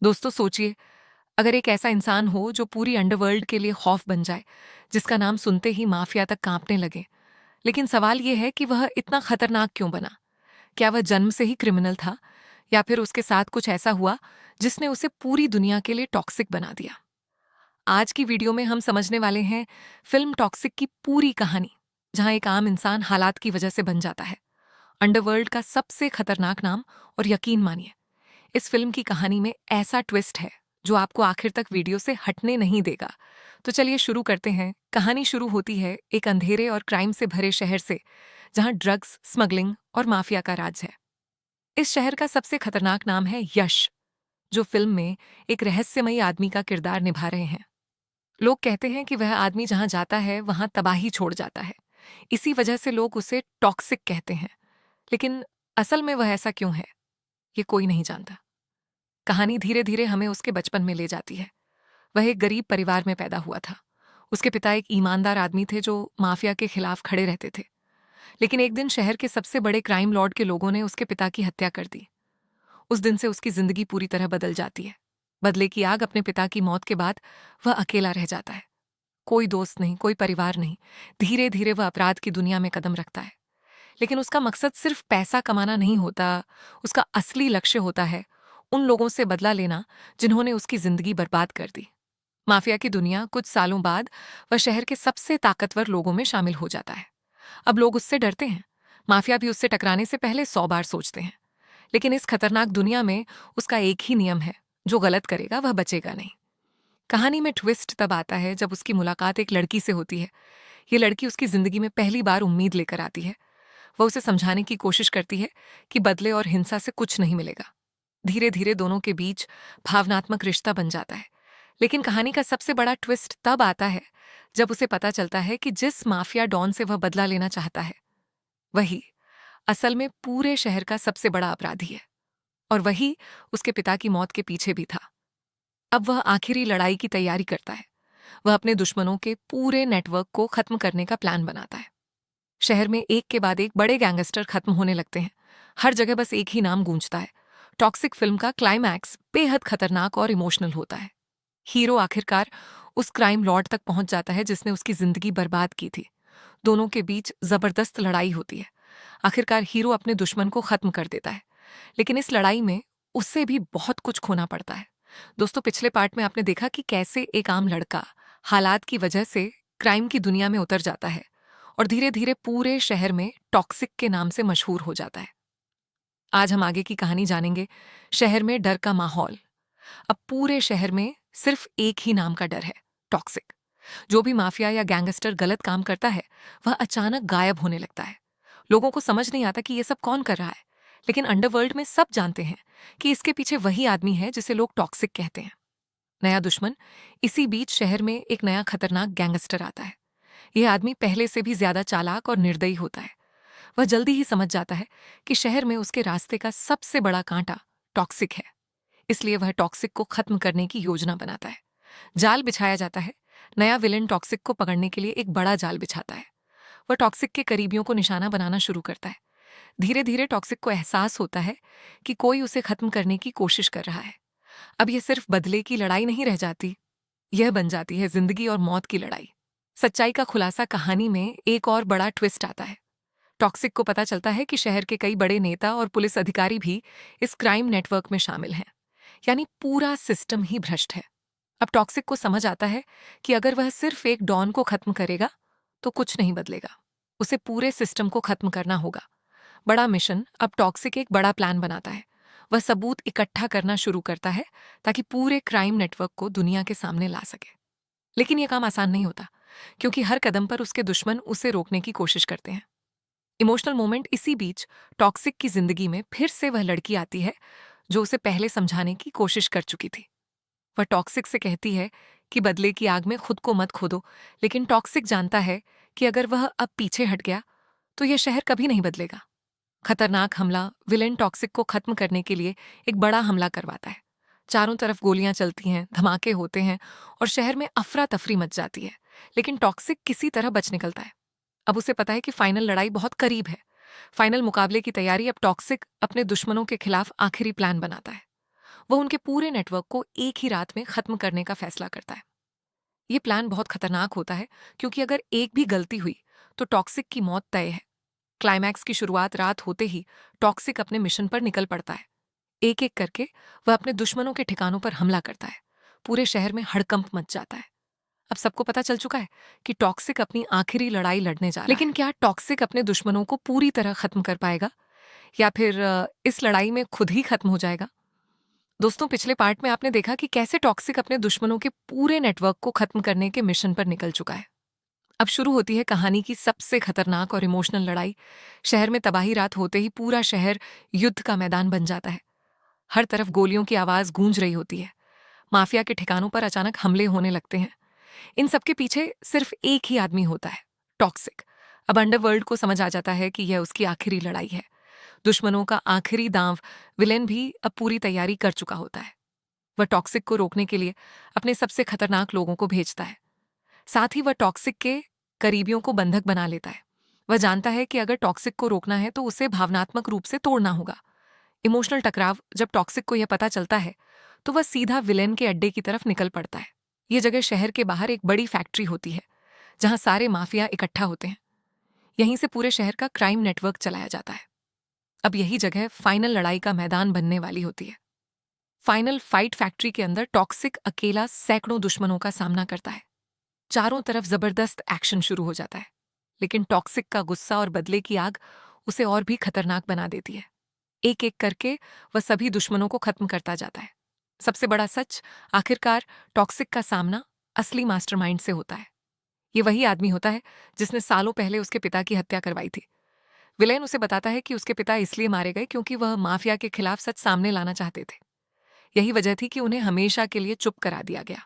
दोस्तों सोचिए, अगर एक ऐसा इंसान हो जो पूरी अंडरवर्ल्ड के लिए खौफ बन जाए, जिसका नाम सुनते ही माफिया तक कांपने लगे। लेकिन सवाल यह है कि वह इतना खतरनाक क्यों बना? क्या वह जन्म से ही क्रिमिनल था, या फिर उसके साथ कुछ ऐसा हुआ जिसने उसे पूरी दुनिया के लिए टॉक्सिक बना दिया? आज की वीडियो में हम समझने वाले हैं फिल्म टॉक्सिक की पूरी कहानी, जहां एक आम इंसान हालात की वजह से बन जाता है अंडरवर्ल्ड का सबसे खतरनाक नाम। और यकीन मानिए, इस फिल्म की कहानी में ऐसा ट्विस्ट है जो आपको आखिर तक वीडियो से हटने नहीं देगा। तो चलिए शुरू करते हैं। कहानी शुरू होती है एक अंधेरे और क्राइम से भरे शहर से, जहां ड्रग्स, स्मगलिंग और माफिया का राज है। इस शहर का सबसे खतरनाक नाम है यश, जो फिल्म में एक रहस्यमयी आदमी का किरदार निभा रहे हैं। लोग कहते हैं कि वह आदमी जहां जाता है वहां तबाही छोड़ जाता है। इसी वजह से लोग उसे टॉक्सिक कहते हैं। लेकिन असल में वह ऐसा क्यों है, ये कोई नहीं जानता। कहानी धीरे धीरे हमें उसके बचपन में ले जाती है। वह एक गरीब परिवार में पैदा हुआ था। उसके पिता एक ईमानदार आदमी थे जो माफिया के खिलाफ खड़े रहते थे। लेकिन एक दिन शहर के सबसे बड़े क्राइम लॉर्ड के लोगों ने उसके पिता की हत्या कर दी। उस दिन से उसकी जिंदगी पूरी तरह बदल जाती है। बदले की आग। अपने पिता की मौत के बाद वह अकेला रह जाता है। कोई दोस्त नहीं, कोई परिवार नहीं। धीरे धीरे वह अपराध की दुनिया में कदम रखता है। लेकिन उसका मकसद सिर्फ पैसा कमाना नहीं होता। उसका असली लक्ष्य होता है उन लोगों से बदला लेना जिन्होंने उसकी जिंदगी बर्बाद कर दी। माफिया की दुनिया। कुछ सालों बाद वह शहर के सबसे ताकतवर लोगों में शामिल हो जाता है। अब लोग उससे डरते हैं। माफिया भी उससे टकराने से पहले 100 बार सोचते हैं। लेकिन इस खतरनाक दुनिया में उसका एक ही नियम है, जो गलत करेगा वह बचेगा नहीं। कहानी में ट्विस्ट तब आता है जब उसकी मुलाकात एक लड़की से होती है। ये लड़की उसकी जिंदगी में पहली बार उम्मीद लेकर आती है। वह उसे समझाने की कोशिश करती है कि बदले और हिंसा से कुछ नहीं मिलेगा। धीरे धीरे दोनों के बीच भावनात्मक रिश्ता बन जाता है। लेकिन कहानी का सबसे बड़ा ट्विस्ट तब आता है जब उसे पता चलता है कि जिस माफिया डॉन से वह बदला लेना चाहता है, वही असल में पूरे शहर का सबसे बड़ा अपराधी है। और वही उसके पिता की मौत के पीछे भी था। अब वह आखिरी लड़ाई की तैयारी करता है। वह अपने दुश्मनों के पूरे नेटवर्क को खत्म करने का प्लान बनाता है। शहर में एक के बाद एक बड़े गैंगस्टर खत्म होने लगते हैं। हर जगह बस एक ही नाम गूंजता है। टॉक्सिक फिल्म का क्लाइमैक्स बेहद खतरनाक और इमोशनल होता है। हीरो आखिरकार उस क्राइम लॉर्ड तक पहुंच जाता है जिसने उसकी जिंदगी बर्बाद की थी। दोनों के बीच जबरदस्त लड़ाई होती है। आखिरकार हीरो अपने दुश्मन को खत्म कर देता है। लेकिन इस लड़ाई में उससे भी बहुत कुछ खोना पड़ता है। दोस्तों, पिछले पार्ट में आपने देखा कि कैसे एक आम लड़का हालात की वजह से क्राइम की दुनिया में उतर जाता है और धीरे धीरे पूरे शहर में टॉक्सिक के नाम से मशहूर हो जाता है। आज हम आगे की कहानी जानेंगे। शहर में डर का माहौल। अब पूरे शहर में सिर्फ एक ही नाम का डर है, टॉक्सिक। जो भी माफिया या गैंगस्टर गलत काम करता है, वह अचानक गायब होने लगता है। लोगों को समझ नहीं आता कि ये सब कौन कर रहा है। लेकिन अंडरवर्ल्ड में सब जानते हैं कि इसके पीछे वही आदमी है जिसे लोग टॉक्सिक कहते हैं। नया दुश्मन। इसी बीच शहर में एक नया खतरनाक गैंगस्टर आता है। यह आदमी पहले से भी ज्यादा चालाक और निर्दयी होता है। वह जल्दी ही समझ जाता है कि शहर में उसके रास्ते का सबसे बड़ा कांटा टॉक्सिक है। इसलिए वह टॉक्सिक को खत्म करने की योजना बनाता है। जाल बिछाया जाता है। नया विलेन टॉक्सिक को पकड़ने के लिए एक बड़ा जाल बिछाता है। वह टॉक्सिक के करीबियों को निशाना बनाना शुरू करता है। धीरे धीरे टॉक्सिक को एहसास होता है कि कोई उसे खत्म करने की कोशिश कर रहा है। अब यह सिर्फ बदले की लड़ाई नहीं रह जाती, यह बन जाती है जिंदगी और मौत की लड़ाई। सच्चाई का खुलासा। कहानी में एक और बड़ा ट्विस्ट आता है। टॉक्सिक को पता चलता है कि शहर के कई बड़े नेता और पुलिस अधिकारी भी इस क्राइम नेटवर्क में शामिल हैं। यानी पूरा सिस्टम ही भ्रष्ट है। अब टॉक्सिक को समझ आता है कि अगर वह सिर्फ एक डॉन को खत्म करेगा तो कुछ नहीं बदलेगा। उसे पूरे सिस्टम को खत्म करना होगा। बड़ा मिशन। अब टॉक्सिक एक बड़ा प्लान बनाता है। वह सबूत इकट्ठा करना शुरू करता है ताकि पूरे क्राइम नेटवर्क को दुनिया के सामने ला सके। लेकिन यह काम आसान नहीं होता, क्योंकि हर कदम पर उसके दुश्मन उसे रोकने की कोशिश करते हैं। Emotional moment. इसी बीच टॉक्सिक की जिंदगी में फिर से वह लड़की आती है जो उसे पहले समझाने की कोशिश कर चुकी थी। वह टॉक्सिक से कहती है कि बदले की आग में खुद को मत खोदो। लेकिन टॉक्सिक जानता है कि अगर वह अब पीछे हट गया तो यह शहर कभी नहीं बदलेगा। खतरनाक हमला। विलेन टॉक्सिक को खत्म करने के लिए एक बड़ा हमला करवाता है। चारों तरफ गोलियां चलती हैं, धमाके होते हैं और शहर में अफरा तफरी मच जाती है। लेकिन टॉक्सिक किसी तरह बच निकलता है। अब उसे पता है कि फाइनल लड़ाई बहुत करीब है। फाइनल मुकाबले की तैयारी। अब टॉक्सिक अपने दुश्मनों के खिलाफ आखिरी प्लान बनाता है। वह उनके पूरे नेटवर्क को एक ही रात में खत्म करने का फैसला करता है। ये प्लान बहुत खतरनाक होता है क्योंकि अगर एक भी गलती हुई तो टॉक्सिक की मौत तय है। क्लाइमैक्स की शुरुआत रात होते ही टॉक्सिक अपने मिशन पर निकल पड़ता है। एक एक करके वह अपने दुश्मनों के ठिकानों पर हमला करता है। पूरे शहर में हड़कंप मच जाता है। अब सबको पता चल चुका है कि टॉक्सिक अपनी आखिरी लड़ाई लड़ने जा रहा है। लेकिन क्या टॉक्सिक अपने दुश्मनों को पूरी तरह खत्म कर पाएगा या फिर इस लड़ाई में खुद ही खत्म हो जाएगा? दोस्तों, पिछले पार्ट में आपने देखा कि कैसे टॉक्सिक अपने दुश्मनों के पूरे नेटवर्क को खत्म करने के मिशन पर निकल चुका है। अब शुरू होती है कहानी की सबसे खतरनाक और इमोशनल लड़ाई। शहर में तबाही रात होते ही पूरा शहर युद्ध का मैदान बन जाता है। हर तरफ गोलियों की आवाज गूंज रही होती है। माफिया के ठिकानों पर अचानक हमले होने लगते हैं। इन सबके पीछे सिर्फ एक ही आदमी होता है, टॉक्सिक। अब अंडरवर्ल्ड को समझ आ जाता है कि यह उसकी आखिरी लड़ाई है। दुश्मनों का आखिरी दांव विलेन भी अब पूरी तैयारी कर चुका होता है। वह टॉक्सिक को रोकने के लिए अपने सबसे खतरनाक लोगों को भेजता है। साथ ही वह टॉक्सिक के करीबियों को बंधक बना लेता है। वह जानता है कि अगर टॉक्सिक को रोकना है तो उसे भावनात्मक रूप से तोड़ना होगा। इमोशनल टकराव जब टॉक्सिक को यह पता चलता है तो वह सीधा विलेन के अड्डे की तरफ निकल पड़ता है। यह जगह शहर के बाहर एक बड़ी फैक्ट्री होती है जहां सारे माफिया इकट्ठा होते हैं। यहीं से पूरे शहर का क्राइम नेटवर्क चलाया जाता है। अब यही जगह फाइनल लड़ाई का मैदान बनने वाली होती है। फाइनल फाइट फैक्ट्री के अंदर टॉक्सिक अकेला सैकड़ों दुश्मनों का सामना करता है। चारों तरफ जबरदस्त एक्शन शुरू हो जाता है, लेकिन टॉक्सिक का गुस्सा और बदले की आग उसे और भी खतरनाक बना देती है। एक एक करके वह सभी दुश्मनों को खत्म करता जाता है। सबसे बड़ा सच, आखिरकार टॉक्सिक का सामना असली मास्टरमाइंड से होता है। ये वही आदमी होता है जिसने सालों पहले उसके पिता की हत्या करवाई थी। विलेन उसे बताता है कि उसके पिता इसलिए मारे गए क्योंकि वह माफिया के खिलाफ सच सामने लाना चाहते थे। यही वजह थी कि उन्हें हमेशा के लिए चुप करा दिया गया।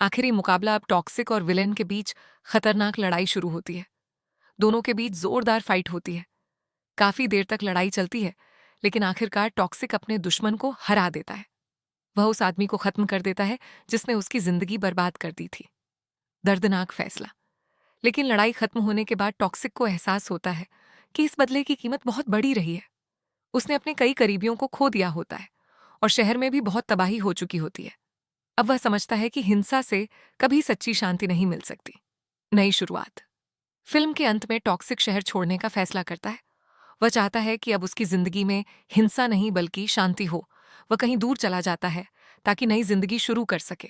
आखिरी मुकाबला अब टॉक्सिक और विलेन के बीच खतरनाक लड़ाई शुरू होती है। दोनों के बीच जोरदार फाइट होती है। काफी देर तक लड़ाई चलती है, लेकिन आखिरकार टॉक्सिक अपने दुश्मन को हरा देता है। वह उस आदमी को खत्म कर देता है जिसने उसकी जिंदगी बर्बाद कर दी थी। दर्दनाक फैसला। लेकिन लड़ाई खत्म होने के बाद टॉक्सिक को एहसास होता है कि इस बदले की कीमत बहुत बड़ी रही है। उसने अपने कई करीबियों को खो दिया होता है और शहर में भी बहुत तबाही हो चुकी होती है। अब वह समझता है कि हिंसा से कभी सच्ची शांति नहीं मिल सकती। नई शुरुआत। फिल्म के अंत में टॉक्सिक शहर छोड़ने का फैसला करता है। वह चाहता है कि अब उसकी जिंदगी में हिंसा नहीं बल्कि शांति हो। वह कहीं दूर चला जाता है ताकि नई जिंदगी शुरू कर सके।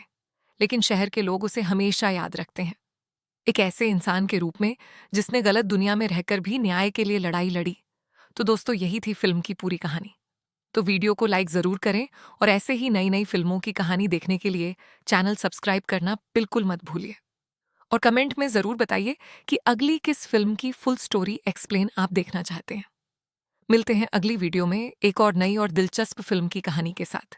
लेकिन शहर के लोग उसे हमेशा याद रखते हैं, एक ऐसे इंसान के रूप में जिसने गलत दुनिया में रहकर भी न्याय के लिए लड़ाई लड़ी। तो दोस्तों, यही थी फिल्म की पूरी कहानी। तो वीडियो को लाइक जरूर करें और ऐसे ही नई नई फिल्मों की कहानी देखने के लिए चैनल सब्सक्राइब करना बिल्कुल मत भूलिए। और कमेंट में जरूर बताइए कि अगली किस फिल्म की फुल स्टोरी एक्सप्लेन आप देखना चाहते हैं। मिलते हैं अगली वीडियो में एक और नई और दिलचस्प फिल्म की कहानी के साथ।